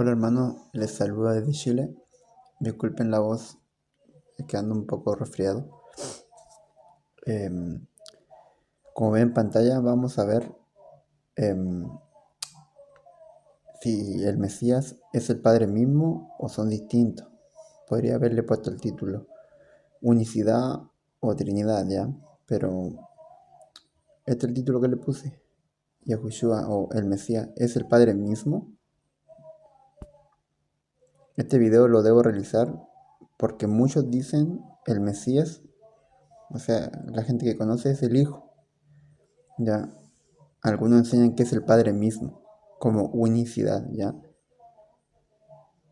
Hola hermano, les saluda desde Chile. Disculpen la voz, es que ando un poco resfriado. Em, Como ven en pantalla, vamos a ver em, si el Mesías es el Padre mismo o son distintos. Podría haberle puesto el título Unicidad o Trinidad, ¿ya? Pero este es el título que le puse. Yahushua o el Mesías es el Padre mismo. Este video lo debo realizar porque muchos dicen el Mesías, o sea, la gente que conoce es el Hijo. Ya, algunos enseñan que es el Padre mismo, como unicidad, ¿ya?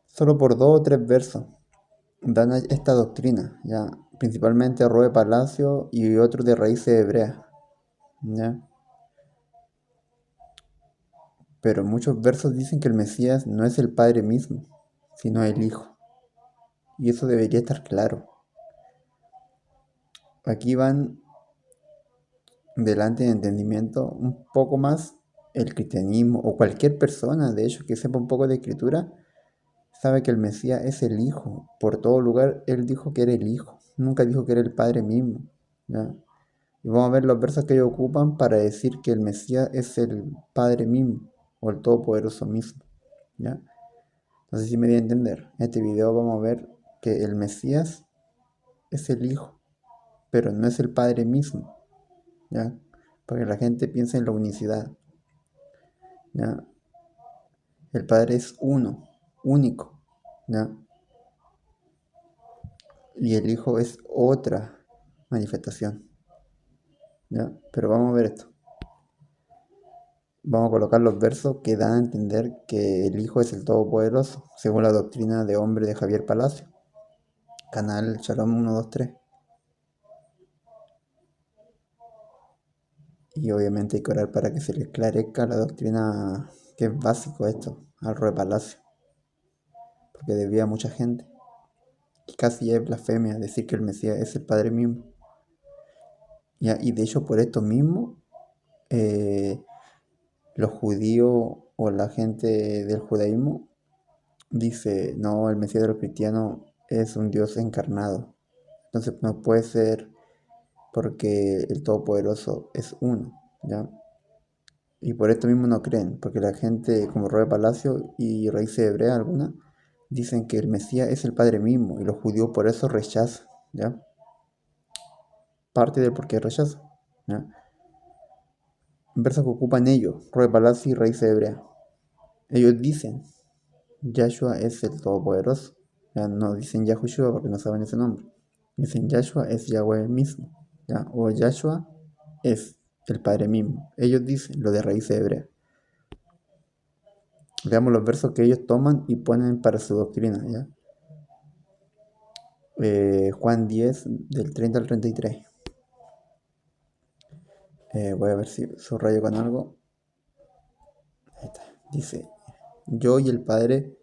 Solo por dos o tres versos dan esta doctrina, ¿ya? Principalmente Roe Palacio y otros de raíces hebreas, ¿ya? Pero muchos versos dicen que el Mesías no es el Padre mismo, sino el Hijo. Y eso debería estar claro. Aquí van delante de entendimiento un poco más el cristianismo o cualquier persona, de hecho, que sepa un poco de escritura, sabe que el Mesías es el Hijo. Por todo lugar él dijo que era el Hijo. Nunca dijo que era el Padre mismo, ¿ya? Y vamos a ver los versos que ellos ocupan para decir que el Mesías es el Padre mismo o el Todopoderoso mismo, ¿ya? No sé si me di a entender. En este video vamos a ver que el Mesías es el Hijo, pero no es el Padre mismo, ¿ya? Porque la gente piensa en la unicidad, ¿ya? El Padre es uno, único, ¿ya? Y el Hijo es otra manifestación, ¿ya? Pero vamos a ver esto. Vamos a colocar los versos que dan a entender que el Hijo es el Todopoderoso, según la doctrina de hombre de Javier Palacio, canal Shalom 123. Y obviamente hay que orar para que se le esclarezca la doctrina, que es básico esto, al Rue Palacio, porque desvía a mucha gente. Y casi es blasfemia decir que el Mesías es el Padre mismo. ¿Ya? Y de hecho por esto mismo, eh, los judíos o la gente del judaísmo dice, no, el Mesías de los cristianos es un Dios encarnado. Entonces no puede ser porque el Todopoderoso es uno, ¿ya? Y por esto mismo no creen, porque la gente como Roe Palacio y raíces hebreas algunas dicen que el Mesías es el Padre mismo y los judíos por eso rechazan, ¿ya? Parte del por qué rechazan, ¿ya? Versos que ocupan ellos, Roe Palacio y raíces hebreas. Ellos dicen, Yahshua es el Todopoderoso. Ya no dicen Yahushua porque no saben ese nombre. Dicen Yahshua es Yahweh mismo, ¿ya? O Yahshua es el Padre mismo. Ellos dicen lo de raíces hebreas. Veamos los versos que ellos toman y ponen para su doctrina, ¿ya? Juan 10, del 30 al 33. Voy a ver si subrayo con algo. Ahí está. Dice, yo y el Padre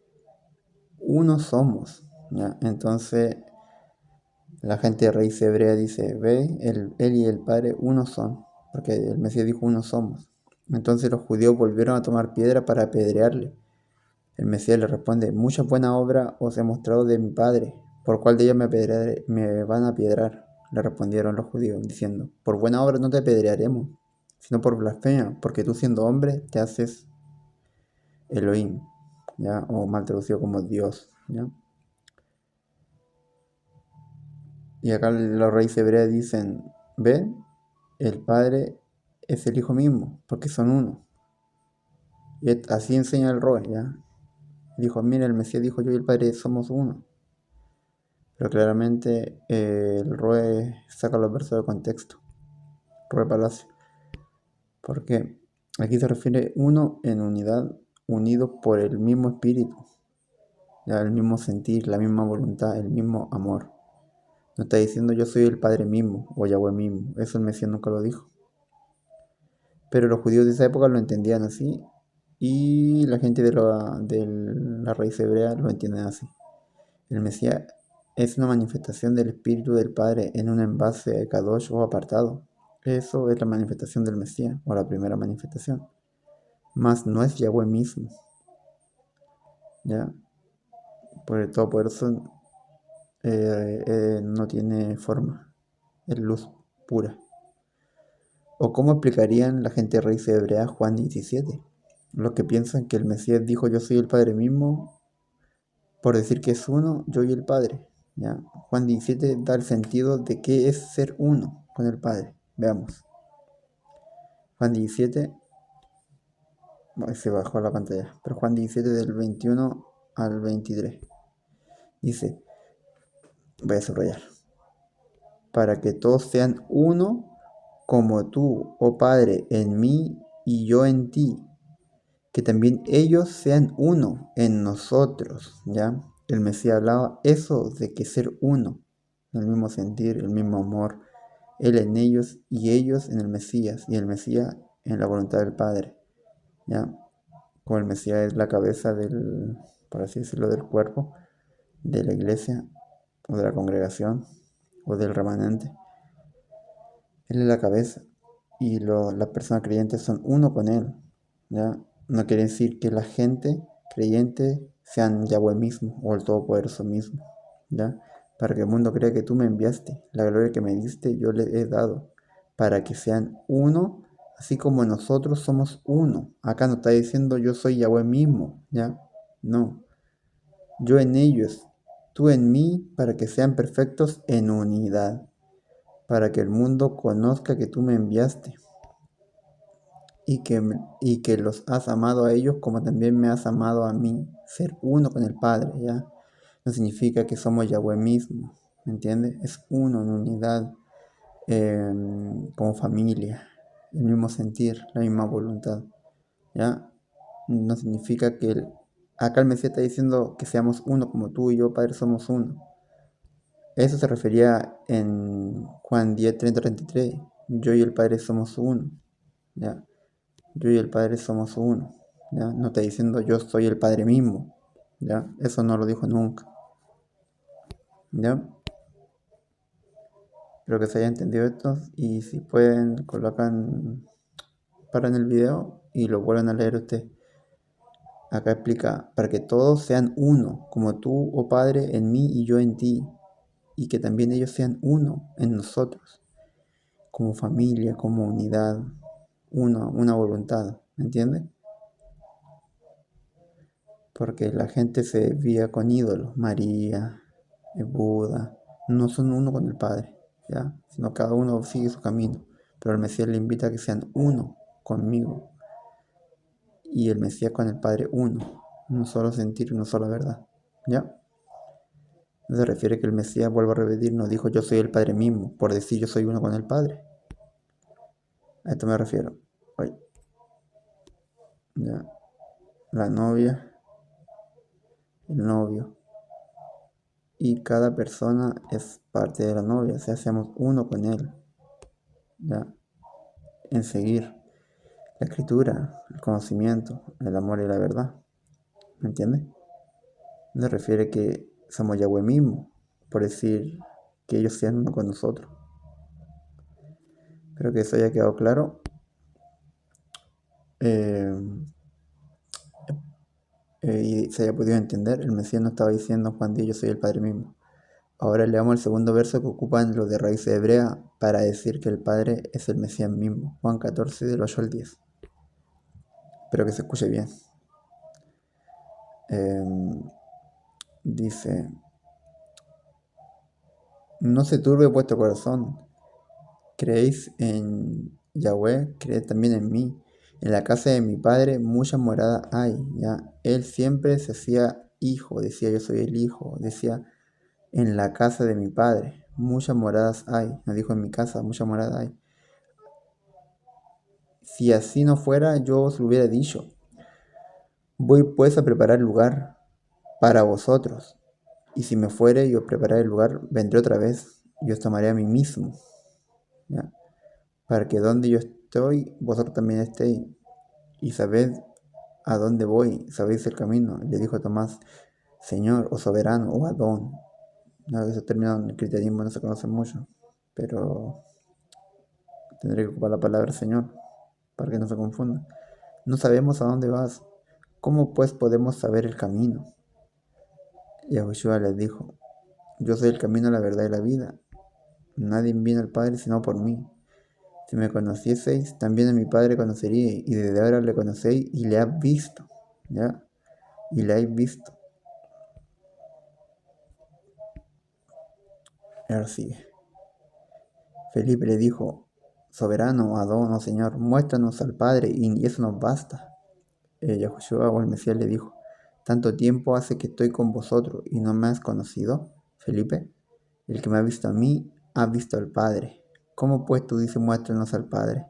uno somos, ¿ya? Entonces la gente de raíz hebrea dice, ve, él y el Padre uno son, porque el Mesías dijo uno somos. Entonces los judíos volvieron a tomar piedra para apedrearle. El Mesías le responde, muchas buenas obras os he mostrado de mi Padre, ¿por cuál de ellas me van a apedrear? Le respondieron los judíos, diciendo, por buena obra no te apedrearemos, sino por blasfemia, porque tú siendo hombre te haces Elohim, ¿ya? O mal traducido como Dios, ¿ya? Y acá los reyes hebreos dicen, ven, el Padre es el Hijo mismo, porque son uno. Y así enseña el Roe, ¿ya? Dijo, mira, el Mesías dijo, yo y el Padre somos uno. Pero claramente el Roe saca los versos de contexto. Roe Palacio. Porque aquí se refiere uno en unidad, unidos por el mismo espíritu, ya el mismo sentir, la misma voluntad, el mismo amor. No está diciendo yo soy el Padre mismo o Yahweh mismo. Eso el Mesías nunca lo dijo. Pero los judíos de esa época lo entendían así y la gente de la raíz hebrea lo entiende así. El Mesías es una manifestación del Espíritu del Padre en un envase de Kadosh o apartado. Eso es la manifestación del Mesías, o la primera manifestación. Mas no es Yahweh mismo. ¿ya? Por el Todopoderoso no tiene forma, es luz pura. ¿O cómo explicarían la gente raíz hebrea Juan 17? Los que piensan que el Mesías dijo yo soy el Padre mismo, por decir que es uno, yo y el Padre. ¿Ya? Juan 17 da el sentido de qué es ser uno con el Padre. Veamos. Juan 17, se bajó la pantalla, pero Juan 17 del 21 al 23. Dice, voy a subrayar, para que todos sean uno como tú, oh Padre, en mí y yo en ti, que también ellos sean uno en nosotros, ¿ya? El Mesías hablaba eso de que ser uno, el mismo sentir, el mismo amor, Él en ellos y ellos en el Mesías, y el Mesías en la voluntad del Padre, ¿ya? Como el Mesías es la cabeza del, por así decirlo, del cuerpo, de la iglesia, o de la congregación, o del remanente. Él es la cabeza, y las personas creyentes son uno con Él, ¿ya? No quiere decir que la gente creyente sean Yahweh mismo, o el Todopoderoso mismo, ¿ya? Para que el mundo crea que tú me enviaste, la gloria que me diste yo le he dado, para que sean uno, así como nosotros somos uno. Acá no está diciendo yo soy Yahweh mismo, ¿ya? No, yo en ellos, tú en mí, para que sean perfectos en unidad, para que el mundo conozca que tú me enviaste y que los has amado a ellos como también me has amado a mí. Ser uno con el Padre, ¿ya? No significa que somos Yahweh mismo, ¿me entiendes? Es uno en unidad, como familia, el mismo sentir, la misma voluntad, ¿ya? No significa que acá el Mesías está diciendo que seamos uno como tú y yo, Padre, somos uno. Eso se refería en Juan 10, 30, 33. Yo y el Padre somos uno, ¿ya? Yo y el Padre somos uno, ¿ya? No está diciendo yo soy el Padre mismo, ¿ya? Eso no lo dijo nunca, ¿ya? Espero que se haya entendido esto y si pueden colocan, paran el video y lo vuelven a leer usted. Acá explica, para que todos sean uno, como tú, oh Padre, en mí y yo en ti, y que también ellos sean uno en nosotros, como familia, como unidad, una voluntad, ¿me entiendes? Porque la gente se desvía con ídolos, María, Buda, no son uno con el Padre, ¿ya? Sino cada uno sigue su camino. Pero el Mesías le invita a que sean uno conmigo y el Mesías con el Padre uno, un solo sentir, una sola verdad, ¿ya? No se refiere que el Mesías, vuelvo a repetir, no dijo yo soy el Padre mismo, por decir yo soy uno con el Padre. A esto me refiero. Oye, ya, la novia, el novio, y cada persona es parte de la novia, o sea, seamos uno con él, ¿ya? En seguir la escritura, el conocimiento, el amor y la verdad, ¿me entiendes? No se refiere que somos Yahweh mismo, por decir que ellos sean uno con nosotros. Espero que eso haya quedado claro. Eh, y se haya podido entender. El Mesías no estaba diciendo Juan 10, yo soy el Padre mismo. Ahora leamos el segundo verso que ocupan los de raíz hebrea para decir que el Padre es el Mesías mismo. Juan 14, del 8 al 10. Espero que se escuche bien. Dice, no se turbe vuestro corazón. Creéis en Yahweh, creed también en mí. En la casa de mi padre muchas moradas hay, ¿ya? Él siempre se hacía hijo, decía yo soy el hijo, decía en la casa de mi padre muchas moradas hay, no dijo en mi casa, muchas moradas hay. Si así no fuera, yo os lo hubiera dicho. Voy pues a preparar lugar para vosotros, y si me fuere y os prepararé el lugar, vendré otra vez y os tomaré a mí mismo, ¿ya? Para que donde yo estoy, vosotros también estéis, y sabed a dónde voy, sabéis el camino. Le dijo Tomás, Señor, o soberano, o Adón. No, esos términos en el cristianismo no se conocen mucho, pero tendré que ocupar la palabra Señor para que no se confunda. No sabemos a dónde vas. ¿Cómo pues podemos saber el camino? Yahushua les dijo, yo soy el camino, la verdad y la vida. Nadie viene al Padre sino por mí. Si me conocieseis, también a mi Padre conoceríais, y desde ahora le conocéis y le habéis visto. ¿Ya? Y le habéis visto. Ahora sigue. Felipe le dijo, soberano, Adón, oh Señor, muéstranos al Padre y eso nos basta. Yahushua o el Mesías le dijo, ¿tanto tiempo hace que estoy con vosotros y no me has conocido, Felipe? El que me ha visto a mí, ha visto al Padre. ¿Cómo pues tú dices, muéstranos al Padre?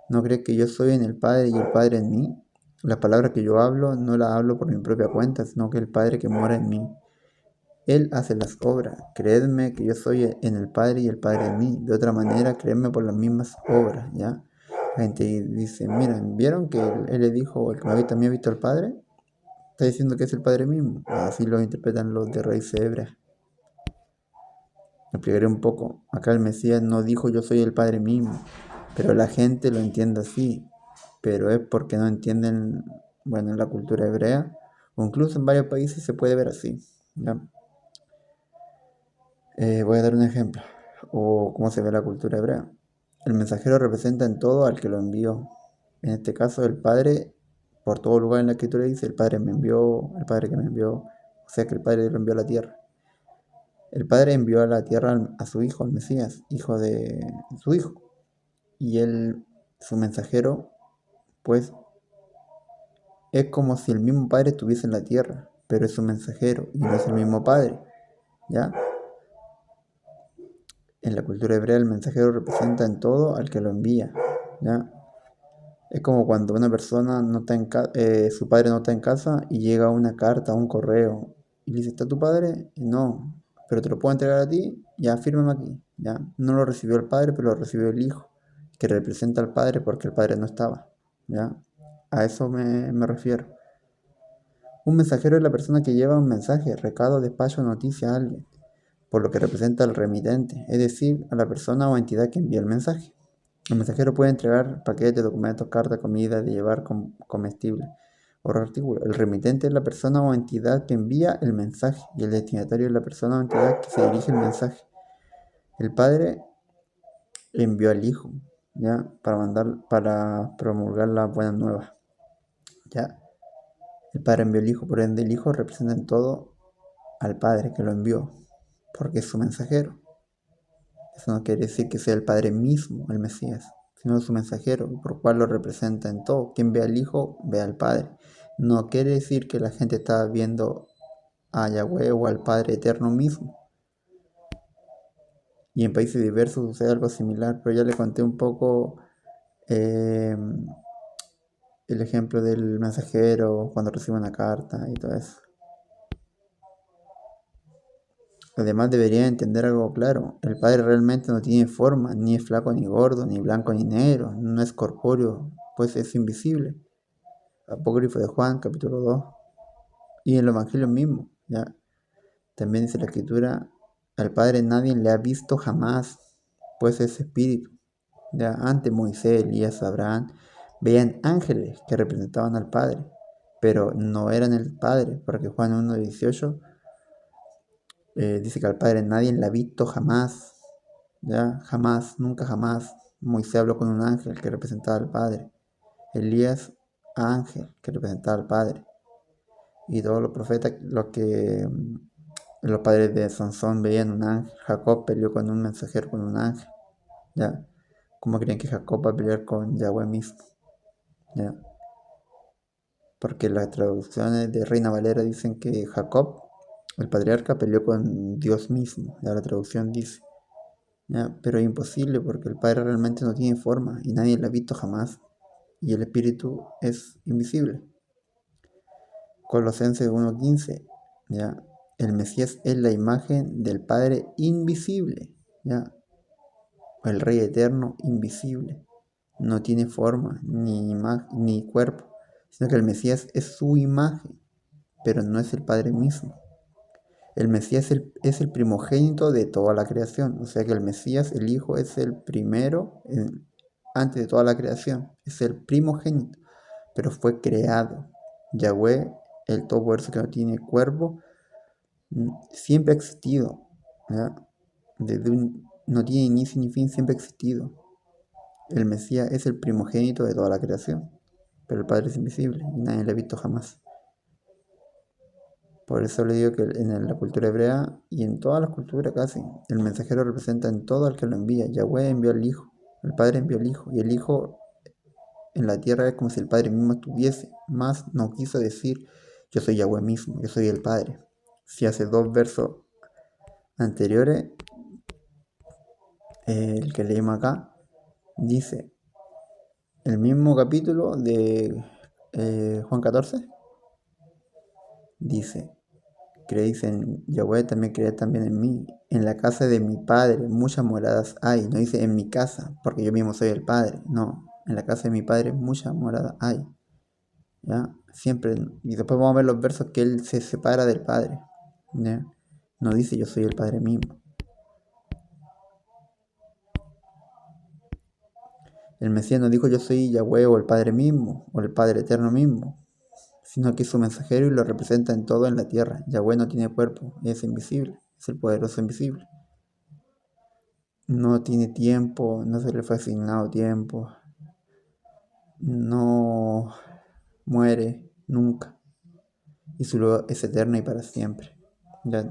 ¿No crees que yo soy en el Padre y el Padre en mí? Las palabras que yo hablo no las hablo por mi propia cuenta, sino que el Padre que mora en mí. Él hace las obras. Creedme que yo soy en el Padre y el Padre en mí. De otra manera, creedme por las mismas obras, ¿ya? La gente dice, miren, ¿vieron que él le dijo, el que me ha visto a mí ha visto al Padre? Está diciendo que es el Padre mismo. Así lo interpretan los de raíz hebrea. Me explicaré un poco. Acá el Mesías no dijo yo soy el Padre mismo, pero la gente lo entiende así. Pero es porque no entienden, bueno, en la cultura hebrea, o incluso en varios países se puede ver así, ¿ya? Voy a dar un ejemplo, o cómo se ve la cultura hebrea. El mensajero representa en todo al que lo envió. En este caso, el Padre, por todo lugar en la escritura dice, el Padre me envió, el Padre que me envió, o sea que el Padre lo envió a la tierra. El Padre envió a la tierra a su Hijo, al Mesías, hijo de su Hijo. Y él, su mensajero, pues es como si el mismo Padre estuviese en la tierra, pero es su mensajero y no es el mismo Padre, ¿ya? En la cultura hebrea el mensajero representa en todo al que lo envía, ¿ya? Es como cuando una persona no está su padre no está en casa y llega una carta, un correo, y le dice, ¿está tu padre? Y no, pero te lo puedo entregar a ti, ya fírmame aquí, ¿ya? No lo recibió el padre, pero lo recibió el hijo, que representa al padre porque el padre no estaba, ¿ya? A eso me refiero. Un mensajero es la persona que lleva un mensaje, recado, despacho, noticia a alguien, por lo que representa al remitente, es decir, a la persona o entidad que envía el mensaje. El mensajero puede entregar paquetes, documentos, cartas, comida, de llevar comestibles o artículos. El remitente es la persona o entidad que envía el mensaje y el destinatario es la persona o entidad que se dirige el mensaje. El Padre envió al Hijo, ¿ya? Para promulgar las buenas nuevas, ¿ya? El Padre envió al Hijo, por ende el Hijo representa en todo al Padre que lo envió, porque es su mensajero. Eso no quiere decir que sea el Padre mismo, el Mesías, sino su mensajero, por cual lo representa en todo. Quien ve al Hijo, ve al Padre. No quiere decir que la gente está viendo a Yahweh o al Padre eterno mismo. Y en países diversos sucede algo similar, pero ya le conté un poco eh, el ejemplo del mensajero cuando recibe una carta y todo eso. Además debería entender algo claro, el Padre realmente no tiene forma, ni es flaco ni gordo, ni blanco ni negro, no es corpóreo, pues es invisible. Apócrifo de Juan, capítulo 2. Y en los evangelios mismos, ¿ya? También dice la escritura, al Padre nadie le ha visto jamás, pues es espíritu. Ya antes Moisés, Elías, Abraham veían ángeles que representaban al Padre, pero no eran el Padre, porque Juan 1:18 dice que al Padre nadie le ha visto jamás, ya jamás, nunca jamás. Moisés habló con un ángel que representaba al Padre, Elías ángel que representaba al Padre, y todos los profetas, los padres de Sansón veían un ángel. Jacob peleó con un mensajero, con un ángel, ¿ya? ¿Cómo creen que Jacob va a pelear con Yahweh mismo? ¿Ya? Porque las traducciones de Reina Valera dicen que Jacob, el patriarca, peleó con Dios mismo, ya la traducción dice, ¿ya? Pero es imposible porque el Padre realmente no tiene forma y nadie lo ha visto jamás y el Espíritu es invisible. Colosenses 1:15, ¿ya? El Mesías es la imagen del Padre invisible, ¿ya? El Rey eterno invisible. No tiene forma, ni cuerpo, sino que el Mesías es su imagen, pero no es el Padre mismo. El Mesías es el primogénito de toda la creación, o sea que el Mesías, el Hijo, es el primero antes de toda la creación, es el primogénito, pero fue creado, Yahweh, el Todopoderoso que no tiene cuerpo, siempre ha existido, ¿ya? No tiene inicio ni fin, siempre ha existido. El Mesías es el primogénito de toda la creación, pero el Padre es invisible y nadie lo ha visto jamás. Por eso le digo que en la cultura hebrea y en todas las culturas casi, el mensajero representa en todo al que lo envía. Yahweh envió al Hijo, el Padre envió al Hijo, y el Hijo en la tierra es como si el Padre mismo estuviese, más no quiso decir yo soy Yahweh mismo, yo soy el Padre. Si hace 2 versos anteriores, el que leímos acá, dice, el mismo capítulo de Juan 14, dice, creéis en Yahweh, también creed también en mí. En la casa de mi Padre muchas moradas hay. No dice en mi casa, porque yo mismo soy el Padre. No, en la casa de mi Padre muchas moradas hay. ¿Ya? Siempre. Y después vamos a ver los versos que él se separa del Padre. ¿Ya? No dice yo soy el Padre mismo. El Mesías no dijo yo soy Yahweh o el Padre mismo, o el Padre eterno mismo, sino que es su mensajero y lo representa en todo en la tierra. Yahweh no tiene cuerpo, es invisible, es el poderoso invisible. No tiene tiempo, no se le fue asignado tiempo, no muere nunca, y su luz es eterna y para siempre. Ya,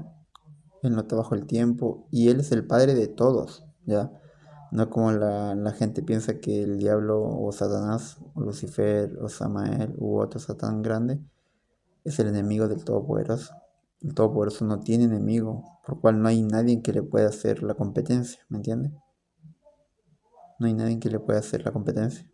él no está bajo el tiempo y él es el padre de todos, ya. No como la gente piensa que el diablo o Satanás o Lucifer o Samael u otro Satán grande es el enemigo del Todopoderoso. El Todopoderoso no tiene enemigo, por cual no hay nadie que le pueda hacer la competencia, ¿me entiendes? No hay nadie que le pueda hacer la competencia.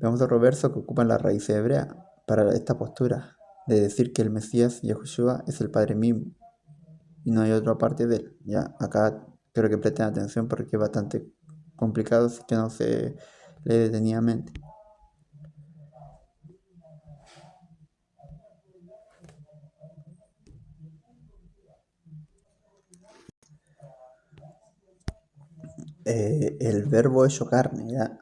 Veamos otro verso que ocupa la raíz hebrea para esta postura de decir que el Mesías, Yahushua, es el Padre mismo y no hay otra parte de él. Ya, acá creo que presten atención porque es bastante complicado si que no se lee detenidamente. El verbo hecho carne, ¿ya?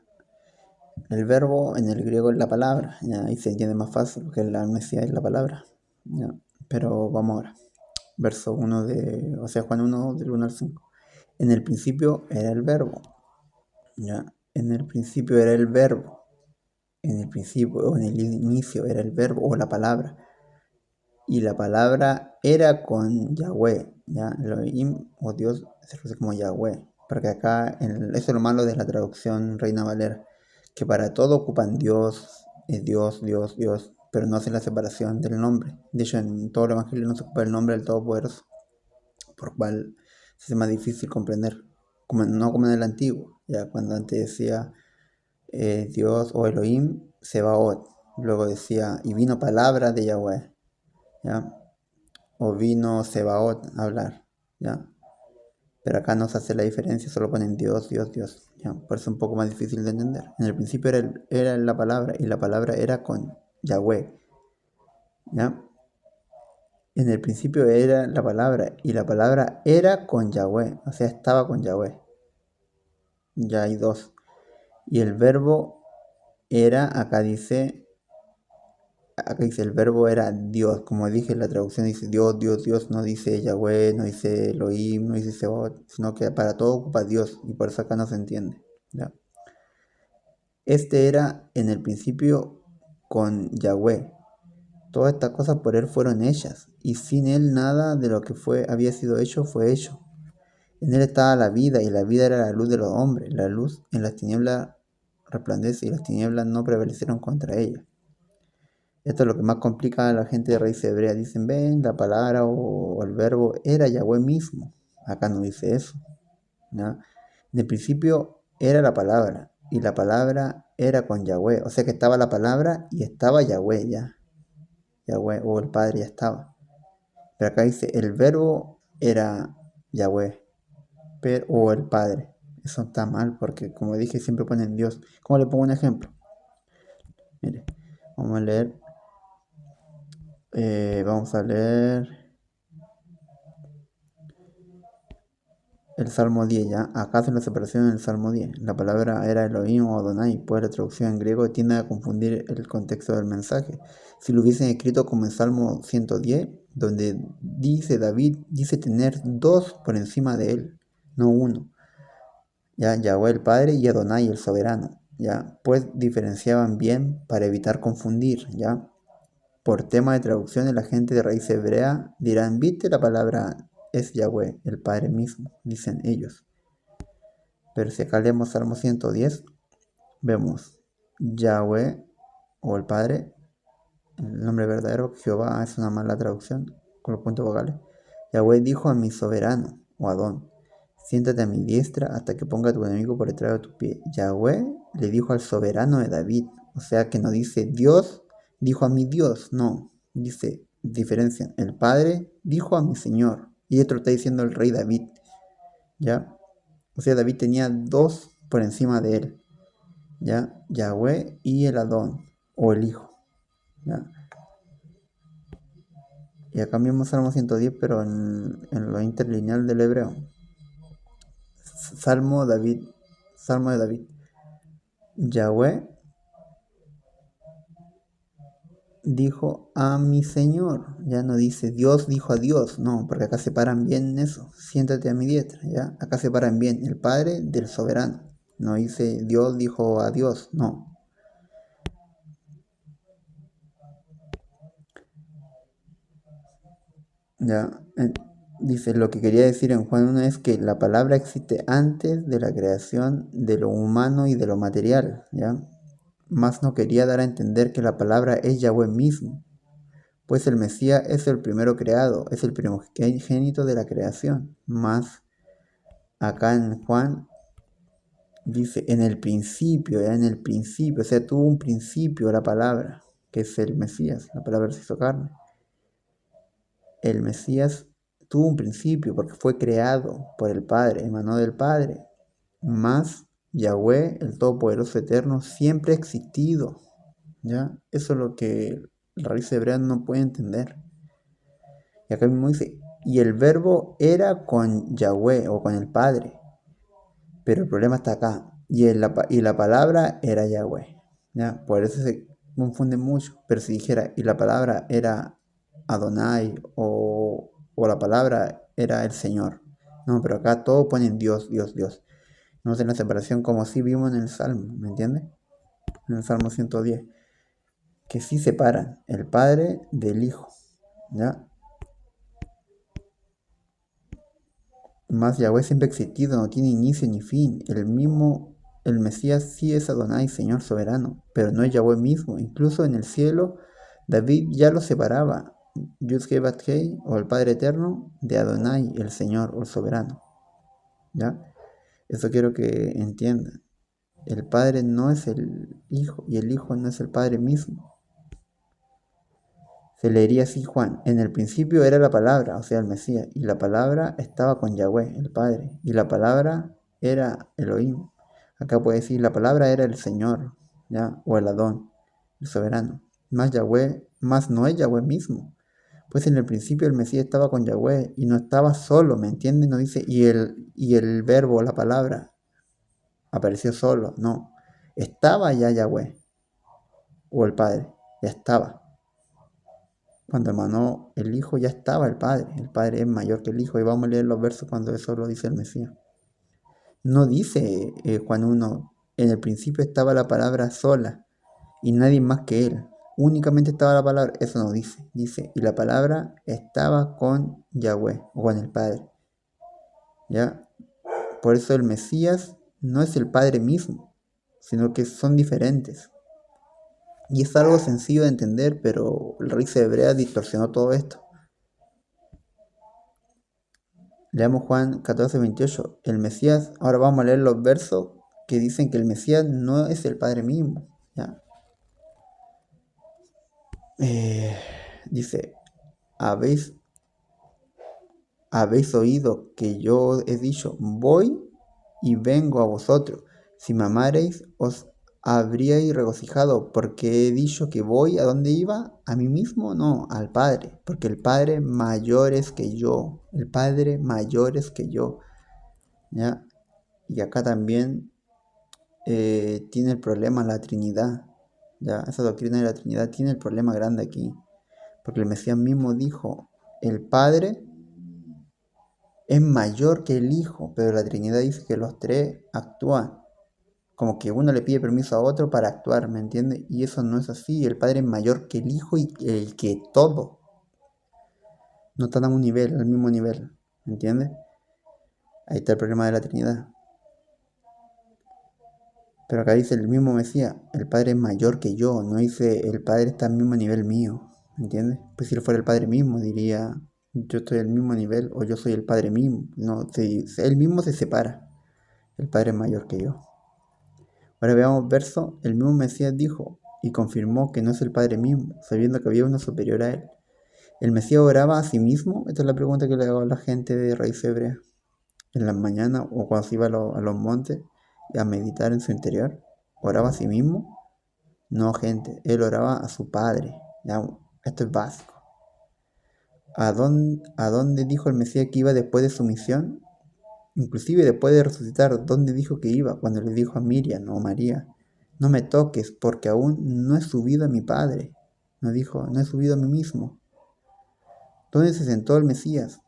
El verbo en el griego es la palabra, ¿ya? Ahí se entiende más fácil porque la Mesías es la palabra, ¿ya? Pero vamos ahora. Verso 1 de, o sea, Juan 1 del 1 al 5. En el principio era el verbo, ¿ya? En el principio era el verbo. En el principio o en el inicio era el verbo o la palabra. Y la palabra era con Yahweh, ¿ya? Elohim o Dios se traduce como Yahweh. Porque acá, eso es lo malo de la traducción Reina Valera, que para todo ocupan Dios, Dios, Dios, Dios, pero no hacen la separación del nombre. De hecho, en todo el Evangelio no se ocupa el nombre del Todopoderoso, por lo cual se hace más difícil comprender, no como en el antiguo, ya cuando antes decía Dios o Elohim, Sebaot, luego decía, y vino palabra de Yahweh, ¿ya? O vino Sebaot a hablar, ¿ya? Pero acá no se hace la diferencia, solo ponen Dios, Dios, Dios, ¿ya? Por eso es un poco más difícil de entender. En el principio era la palabra, y la palabra era con Yahweh, ¿ya? En el principio era la palabra, y la palabra era con Yahweh, o sea, estaba con Yahweh. Ya hay dos. Y el verbo era, acá dice el verbo era Dios. Como dije, la traducción dice Dios, Dios, Dios. No dice Yahweh, no dice Elohim, no dice Sebot, sino que para todo ocupa Dios. Y por eso acá no se entiende. ¿Ya? Este era en el principio con Yahweh. Todas estas cosas por él fueron hechas. Y sin él nada de lo que había sido hecho fue hecho. En él estaba la vida, y la vida era la luz de los hombres. La luz en las tinieblas resplandece, y las tinieblas no prevalecieron contra ella. Esto es lo que más complica a la gente de raíz hebrea. Dicen, ven, la palabra o el verbo era Yahweh mismo. Acá no dice eso, ¿no? En el principio era la palabra, y la palabra era con Yahweh. O sea que estaba la palabra y estaba Yahweh ya. Yahweh o el Padre ya estaba. Pero acá dice, el verbo era Yahweh o el Padre. Eso está mal porque, como dije, siempre ponen Dios. ¿Cómo le pongo un ejemplo? Mire, vamos a leer. Vamos a leer el Salmo 10, ¿ya? Acá hace la separación en el Salmo 10. La palabra era Elohim o Adonai, pues la traducción en griego tiende a confundir el contexto del mensaje. Si lo hubiesen escrito como en Salmo 110, donde dice David, dice tener dos por encima de él, no uno. Ya, Yahweh el Padre y Adonai el Soberano, ya, pues diferenciaban bien para evitar confundir, ya. Por tema de traducción, la gente de raíz hebrea dirán, ¿viste? La palabra es Yahweh, el Padre mismo, dicen ellos. Pero si acá leemos Salmo 110, vemos Yahweh o el Padre, el nombre verdadero, Jehová es una mala traducción con los puntos vocales. Yahweh dijo a mi soberano o Adón, siéntate a mi diestra hasta que ponga a tu enemigo por detrás de tu pie. Yahweh le dijo al soberano de David, o sea que no dice Dios dijo a mi Dios, no, dice, diferencian, el Padre dijo a mi Señor, y esto está diciendo el rey David, ¿ya? O sea, David tenía dos por encima de él, ¿ya? Yahweh y el Adón, o el Hijo, ¿ya? Y acá mismo Salmo 110, pero en lo interlineal del hebreo. Salmo David, Salmo de David. Yahweh dijo a mi Señor, ya no dice Dios dijo a Dios, no, porque acá separan bien eso, siéntate a mi diestra, ya, acá separan bien el Padre del soberano, no dice Dios dijo a Dios, no. Ya, dice, lo que quería decir en Juan 1 es que la palabra existe antes de la creación de lo humano y de lo material, ya, más no quería dar a entender que la palabra es Yahweh mismo, pues el Mesías es el primero creado, es el primogénito de la creación. Más acá en Juan dice en el principio, ya en el principio, o sea, tuvo un principio la palabra, que es el Mesías, la palabra se hizo carne. El Mesías tuvo un principio porque fue creado por el Padre, emanó del Padre. Más Yahweh, el Todopoderoso Eterno, siempre ha existido. ¿Ya? Eso es lo que el raíz hebrea no puede entender. Y acá mismo dice, y el verbo era con Yahweh o con el Padre. Pero el problema está acá. Y la palabra era Yahweh. ¿Ya? Por eso se confunde mucho. Pero si dijera, y la palabra era Adonai o la palabra era el Señor. No, pero acá todos ponen Dios, Dios, Dios. No hacen la separación como si vimos en el Salmo, ¿me entiendes? En el Salmo 110. Que sí separan el Padre del Hijo. ¿Ya? Más Yahweh siempre ha existido, no tiene inicio ni fin. El Mesías sí es Adonai, Señor soberano, pero no es Yahweh mismo. Incluso en el cielo, David ya lo separaba, Yud-Heh Bat-Heh, o el Padre Eterno, de Adonai, el Señor o el soberano. ¿Ya? Eso quiero que entiendan. El Padre no es el Hijo y el Hijo no es el Padre mismo. Se leería así Juan, en el principio era la palabra, o sea el Mesías, y la palabra estaba con Yahweh, el Padre, y la palabra era Elohim. Acá puede decir, la palabra era el Señor, ¿ya? O el Adón, el soberano. Más Yahweh, más no es Yahweh mismo. Pues en el principio el Mesías estaba con Yahweh y no estaba solo, ¿me entiendes? No dice, y el verbo, la palabra, apareció solo, no. Estaba ya Yahweh, o el Padre, ya estaba. Cuando emanó el Hijo ya estaba el Padre es mayor que el Hijo, y vamos a leer los versos cuando eso lo dice el Mesías. No dice Juan 1, en el principio estaba la palabra sola, y nadie más que él, únicamente estaba la palabra, eso no dice, dice, y la palabra estaba con Yahweh, o con el Padre, ¿ya? Por eso el Mesías no es el Padre mismo, sino que son diferentes. Y es algo sencillo de entender, pero el rey hebrea distorsionó todo esto. Leamos Juan 14:28. El Mesías, ahora vamos a leer los versos que dicen que el Mesías no es el Padre mismo. ¿Ya? Dice, ¿habéis, habéis oído que yo he dicho, voy y vengo a vosotros? Si me amareis, os habríais regocijado, porque he dicho que voy a donde iba, a mí mismo, no, al Padre, porque el Padre mayor es que yo, el Padre mayor es que yo. ¿ya? Y acá también tiene el problema la Trinidad, ¿ya? Esa doctrina de la Trinidad tiene el problema grande aquí, porque el Mesías mismo dijo, el Padre es mayor que el Hijo, pero la Trinidad dice que los tres actúan, como que uno le pide permiso a otro para actuar, ¿me entiendes? Y eso no es así, el Padre es mayor que el Hijo y el que todo, no están a un nivel, al mismo nivel, ¿me entiendes? Ahí está el problema de la Trinidad. Pero acá dice el mismo Mesías, el Padre es mayor que yo, no dice el Padre está al mismo nivel mío, ¿entiendes? Pues si él fuera el Padre mismo, diría yo estoy al mismo nivel o yo soy el Padre mismo. No, él mismo se separa, el Padre es mayor que yo. Ahora veamos verso, el mismo Mesías dijo y confirmó que no es el Padre mismo, sabiendo que había uno superior a él. ¿El Mesías oraba a sí mismo? Esta es la pregunta que le hago a la gente de raíz hebrea. En las mañanas o cuando se iba a los montes a meditar en su interior, oraba a sí mismo. No, gente, él oraba a su padre. Ya, esto es básico. ¿A dónde dijo el Mesías que iba después de su misión? Inclusive después de resucitar, ¿dónde dijo que iba? Cuando le dijo a Miriam o María, no me toques porque aún no he subido a mi Padre. No dijo, no he subido a mí mismo. ¿Dónde se sentó el Mesías?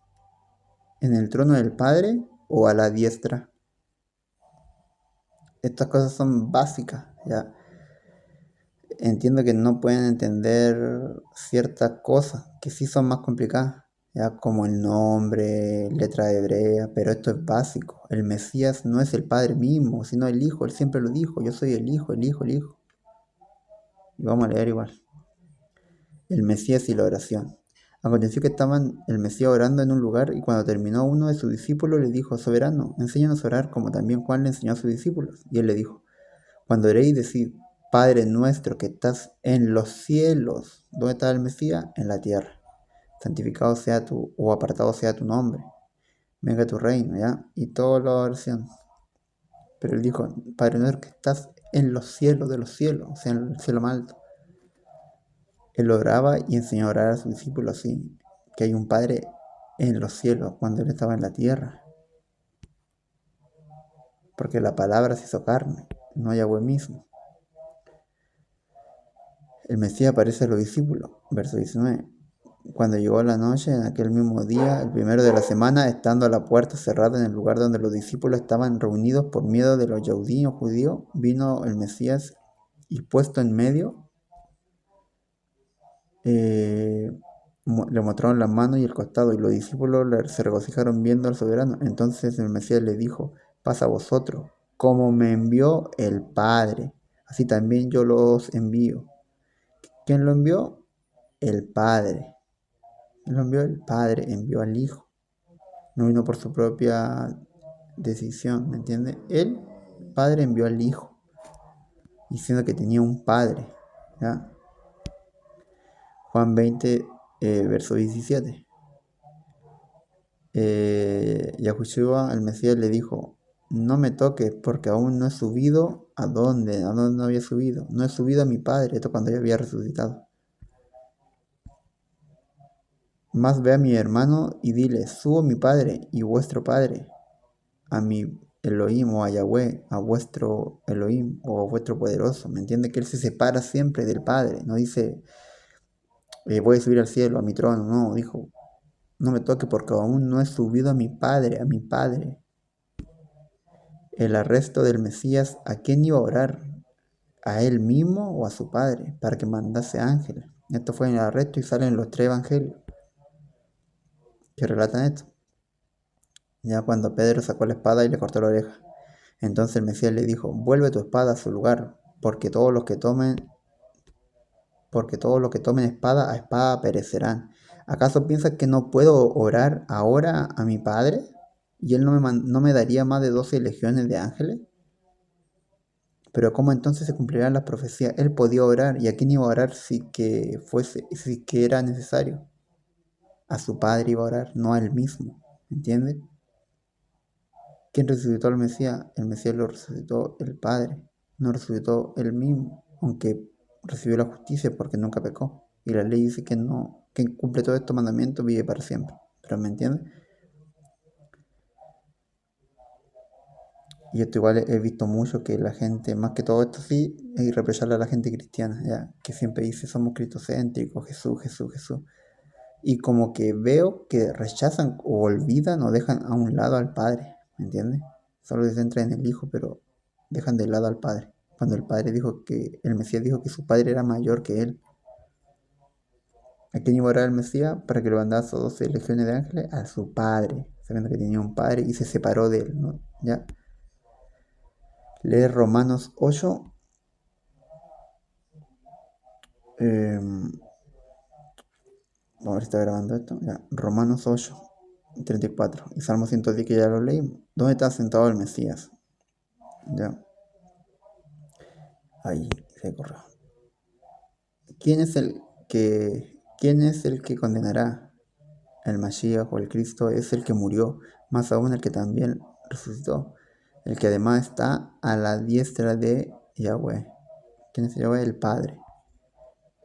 ¿En el trono del Padre o a la diestra? Estas cosas son básicas, ¿ya? Entiendo que no pueden entender ciertas cosas que sí son más complicadas, ya como el nombre, letra hebrea, pero esto es básico. El Mesías no es el Padre mismo, sino el Hijo, él siempre lo dijo, yo soy el Hijo, el Hijo, el Hijo. Y vamos a leer igual. El Mesías y la oración. Aconteció que estaban el Mesías orando en un lugar y cuando terminó uno de sus discípulos le dijo, Soberano, enséñanos a orar como también Juan le enseñó a sus discípulos. Y él le dijo, cuando oréis, decid, Padre nuestro que estás en los cielos. ¿Dónde está el Mesías? En la tierra. Santificado sea tu, o apartado sea tu nombre. Venga tu reino, ¿ya? Y toda la oración. Pero él dijo, Padre nuestro que estás en los cielos de los cielos, o sea, en el cielo más alto. Él oraba y enseñó a orar a sus discípulos así, que hay un Padre en los cielos cuando él estaba en la tierra. Porque la palabra se hizo carne, no Yahweh mismo. El Mesías aparece a los discípulos, verso 19. Cuando llegó la noche, en aquel mismo día, el primero de la semana, estando a la puerta cerrada en el lugar donde los discípulos estaban reunidos por miedo de los yaudíos judíos, vino el Mesías y puesto en medio, le mostraron las manos y el costado, y los discípulos se regocijaron viendo al soberano. Entonces el Mesías le dijo, pasa a vosotros, como me envió el Padre, así también yo los envío. ¿Quién lo envió? El Padre. ¿Quién lo envió? El Padre envió al Hijo. No vino por su propia decisión, ¿me entiende? El Padre envió al Hijo, diciendo que tenía un Padre, ¿ya? Juan 20, verso 17. Yahushua, el Mesías, le dijo, no me toques porque aún no he subido a dónde no había subido, no he subido a mi Padre, esto cuando ya había resucitado. Más ve a mi hermano y dile, subo a mi Padre y vuestro Padre, a mi Elohim o a Yahweh, a vuestro Elohim o a vuestro poderoso. ¿Me entiende? Que él se separa siempre del Padre. No dice, voy a subir al cielo, a mi trono. No, dijo, no me toque porque aún no he subido a mi Padre, a mi Padre. El arresto del Mesías, ¿a quién iba a orar? ¿A él mismo o a su Padre? Para que mandase ángeles. Esto fue en el arresto y salen los tres evangelios que relatan esto. Ya cuando Pedro sacó la espada y le cortó la oreja. Entonces el Mesías le dijo, vuelve tu espada a su lugar, porque todos los que tomen espada a espada perecerán. ¿Acaso piensas que no puedo orar ahora a mi Padre? ¿Y él no me daría más de 12 legiones de ángeles? Pero ¿cómo entonces se cumplirán las profecías? Él podía orar, ¿y a quién iba a orar si que era necesario? A su Padre iba a orar, no a él mismo. ¿Entiendes? ¿Quién resucitó al Mesías? El Mesías lo resucitó el Padre, no resucitó él mismo, aunque recibió la justicia porque nunca pecó. Y la ley dice que no, quien cumple todos estos mandamientos vive para siempre. ¿Pero me entiendes? Y esto igual he visto mucho que la gente, más que todo esto sí, y reprocharle a la gente cristiana, ya, que siempre dice somos cristocéntricos, Jesús, Jesús, Jesús. Y como que veo que rechazan o olvidan o dejan a un lado al Padre, ¿me entiendes? Solo se centran en el Hijo, pero dejan de lado al Padre. Cuando el Padre dijo que, el Mesías dijo que su Padre era mayor que él. ¿A quién iba a orar el Mesías? Para que lo mandase a 12 legiones de ángeles a su Padre, sabiendo que tenía un Padre y se separó de él, ¿no? Ya. Leer Romanos 8. Vamos a ver si está grabando esto. Ya. Romanos 8, 34. Y Salmo 110 que ya lo leímos. ¿Dónde está sentado el Mesías? Ya. Ahí se corrió. ¿Quién es el que condenará? El Mashiach o el Cristo es el que murió, más aún el que también resucitó, el que además está a la diestra de Yahweh. ¿Quién es Yahweh? El Padre.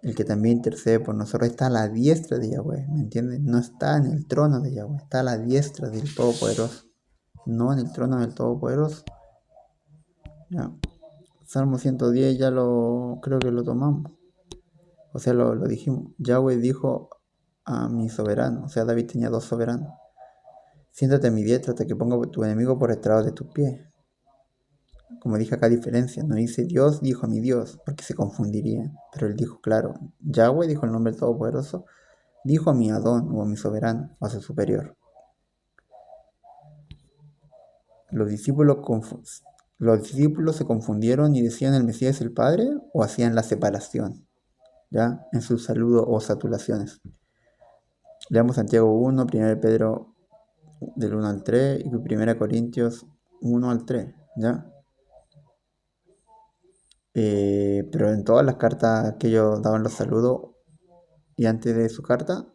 El que también intercede por nosotros está a la diestra de Yahweh, ¿me entiendes? No está en el trono de Yahweh, está a la diestra del Todopoderoso, no en el trono del Todopoderoso. Ya. Salmo 110 ya creo que lo tomamos. O sea, lo dijimos. Yahweh dijo a mi soberano. O sea, David tenía dos soberanos. Siéntate a mi diestra hasta que ponga tu enemigo por estrado de tus pies. Como dije acá, diferencia. No dice Dios dijo a mi Dios, porque se confundiría. Pero él dijo, claro, Yahweh dijo el nombre del Todopoderoso. Dijo a mi Adón o a mi soberano, o a su superior. Los discípulos, se confundieron y decían el Mesías es el Padre o hacían la separación, ¿ya? En sus saludos o saturaciones. Leamos Santiago 1, 1 Pedro del 1 al 3 y 1 Corintios 1 al 3, ¿ya? Pero en todas las cartas que ellos daban los saludos y antes de su carta,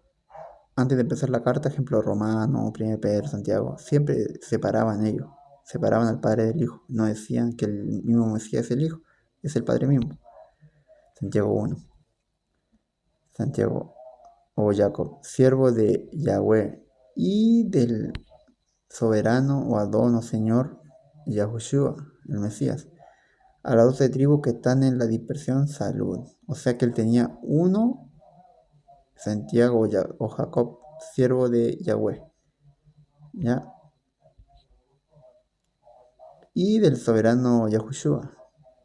antes de empezar la carta, ejemplo Romano, 1 Pedro, Santiago, siempre separaban ellos, separaban al Padre del Hijo, no decían que el mismo Mesías es el Hijo, es el Padre mismo. Santiago 1, Santiago o Jacob, siervo de Yahweh y del soberano o Adón o Señor Yahushua, el Mesías. A las 12 tribus que están en la dispersión, salud. O sea que él tenía uno, Santiago o Jacob, siervo de Yahweh. ¿Ya? Y del soberano Yahushua,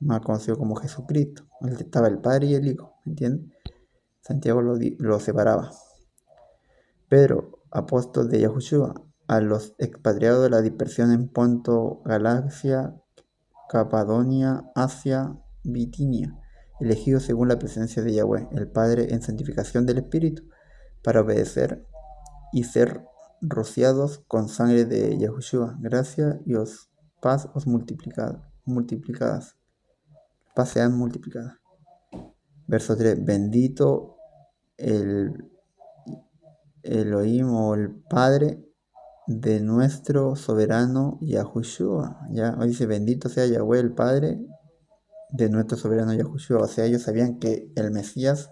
más conocido como Jesucristo. Donde estaba el Padre y el Hijo, ¿entiendes? Santiago lo separaba. Pedro, apóstol de Yahushua, a los expatriados de la dispersión en Ponto, Galacia, Capadonia, Asia, Bitinia, elegidos según la presencia de Yahweh, el Padre, en santificación del Espíritu, para obedecer y ser rociados con sangre de Yahushua. Gracia y paz os multiplicadas. Paz sean multiplicadas. Verso 3. Bendito el Elohim o el Padre de nuestro soberano Yahushua. Ya hoy dice bendito sea Yahweh el Padre de nuestro soberano Yahushua. O sea, ellos sabían que el Mesías,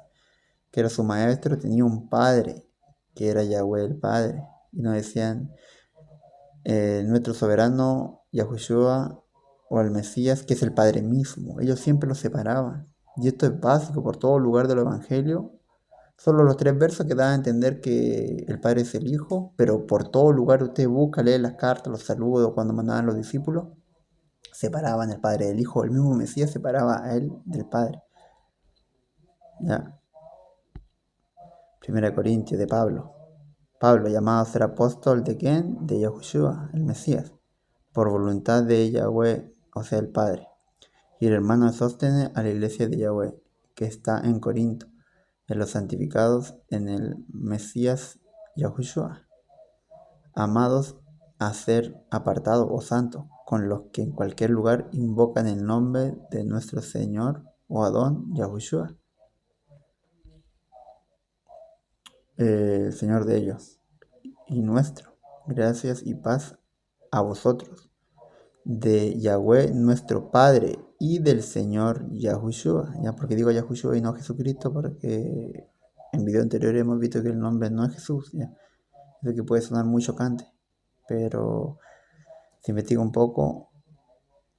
que era su maestro, tenía un padre, que era Yahweh el Padre. Y no decían nuestro soberano Yahushua o el Mesías, que es el Padre mismo. Ellos siempre los separaban. Y esto es básico por todo lugar del Evangelio. Solo los 3 versos que dan a entender que el Padre es el Hijo, pero por todo lugar usted busca, lee las cartas, los saludos, cuando mandaban los discípulos, separaban el Padre del Hijo. El mismo Mesías separaba a él del Padre. ¿Ya? 1 Corintios de Pablo. Pablo, llamado a ser apóstol de quién? De Yahushua, el Mesías, por voluntad de Yahweh, o sea, el Padre. Y el hermano Sóstenes a la iglesia de Yahweh, que está en Corinto, de los santificados en el Mesías Yahushua, amados a ser apartados o santos, con los que en cualquier lugar invocan el nombre de nuestro Señor o Adón Yahushua, el Señor de ellos y nuestro. Gracias y paz a vosotros, de Yahweh nuestro Padre y del Señor Yahushua. ¿Ya? Porque digo Yahushua y no Jesucristo, porque en video anterior hemos visto que el nombre no es Jesús. ¿Ya? Eso que puede sonar muy chocante, pero se investiga un poco,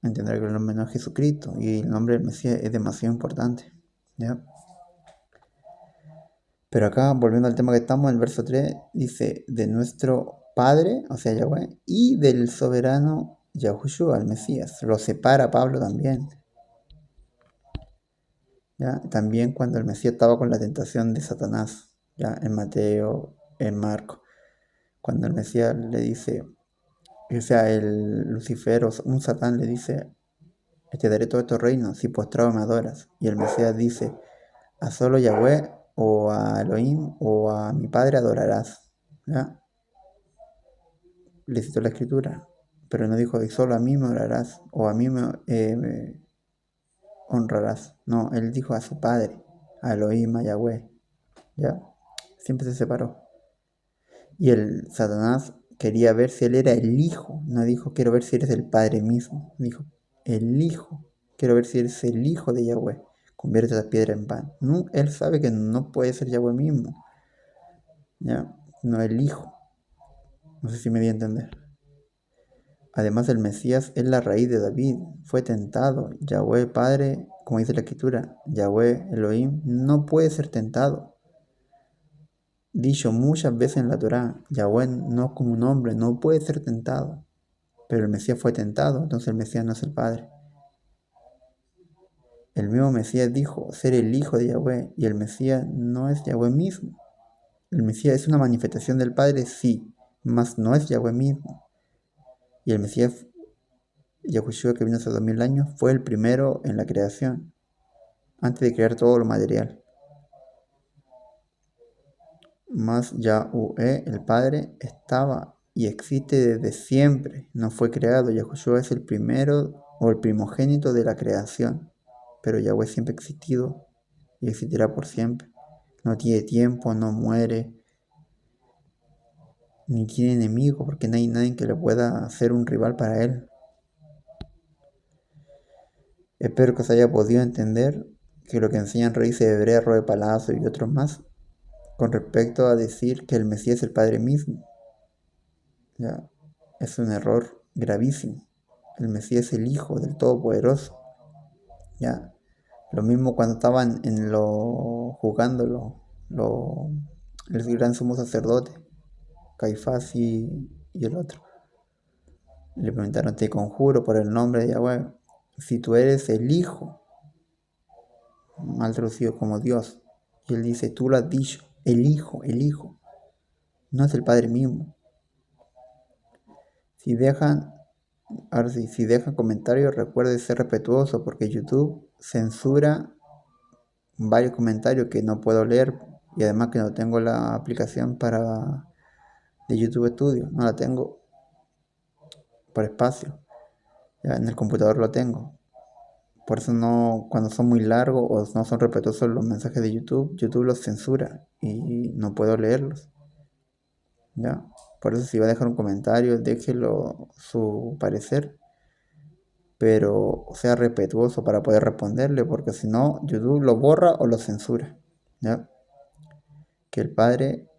entenderá que el nombre no es Jesucristo y el nombre del Mesías es demasiado importante, ¿ya? Pero acá, volviendo al tema que estamos, el verso 3 dice, de nuestro Padre, o sea, Yahweh, y del soberano Yahushua, el Mesías. Lo separa Pablo también, ¿ya? También cuando el Mesías estaba con la tentación de Satanás, ¿ya? En Mateo, en Marcos, cuando el Mesías le dice, o sea, el Lucifer o un Satán le dice, te daré todos estos reinos si postrado me adoras. Y el Mesías dice, a solo Yahweh o a Elohim o a mi Padre adorarás, ¿ya? Le citó la escritura, pero no dijo, y solo a mí me orarás o a mí me honrarás. No, él dijo a su Padre, a Elohim, a Yahweh, ¿ya? Siempre se separó. Y el Satanás quería ver si él era el Hijo, no dijo, quiero ver si eres el Padre mismo, dijo, el Hijo, quiero ver si eres el Hijo de Yahweh, convierte la piedra en pan. No, él sabe que no puede ser Yahweh mismo, ¿ya? No el Hijo. No sé si me di a entender. Además, el Mesías es la raíz de David, fue tentado. Yahweh Padre, como dice la Escritura, Yahweh Elohim, no puede ser tentado. Dicho muchas veces en la Torá, Yahweh no es como un hombre, no puede ser tentado. Pero el Mesías fue tentado, entonces el Mesías no es el Padre. El mismo Mesías dijo ser el Hijo de Yahweh, y el Mesías no es Yahweh mismo. El Mesías es una manifestación del Padre, sí, mas no es Yahweh mismo. Y el Mesías Yahushua, que vino hace 2000 años, fue el primero en la creación, antes de crear todo lo material. Mas Yahué, el Padre, estaba y existe desde siempre, no fue creado. Yahushua es el primero o el primogénito de la creación, pero Yahweh siempre ha existido y existirá por siempre. No tiene tiempo, no muere, ni tiene enemigo, porque no hay nadie que le pueda hacer un rival para él. Espero que se haya podido entender que lo que enseñan Raíces Hebreas, Roe Palacio y otros más con respecto a decir que el Mesías es el Padre mismo, ¿ya? Es un error gravísimo. El Mesías es el Hijo del Todopoderoso, ¿ya? Lo mismo cuando estaban juzgándolo, el gran sumo sacerdote, Caifás y el otro. Le preguntaron, te conjuro por el nombre de Yahweh, si tú eres el Hijo, mal traducido como Dios. Y él dice, tú lo has dicho, el Hijo, no es el Padre mismo. Ahora sí, si dejan comentarios, recuerde ser respetuoso porque YouTube censura varios comentarios que no puedo leer y además que no tengo la aplicación de YouTube Studio, no la tengo por espacio. Ya en el computador lo tengo. Por eso no, cuando son muy largos o no son respetuosos los mensajes de YouTube, YouTube los censura y no puedo leerlos. ¿Ya? Por eso si va a dejar un comentario, déjelo su parecer, pero sea respetuoso para poder responderle, porque si no, YouTube lo borra o lo censura. ¿Ya? Que el Padre,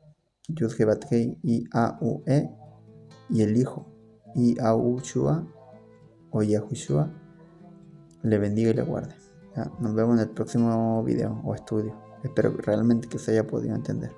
Yud-Heh-Vav-Heh, I-A-U-E, y el Hijo, I-A-U-Shua, o Yahushua, le bendiga y le guarde. ¿Ya? Nos vemos en el próximo video o estudio. Espero realmente que se haya podido entender.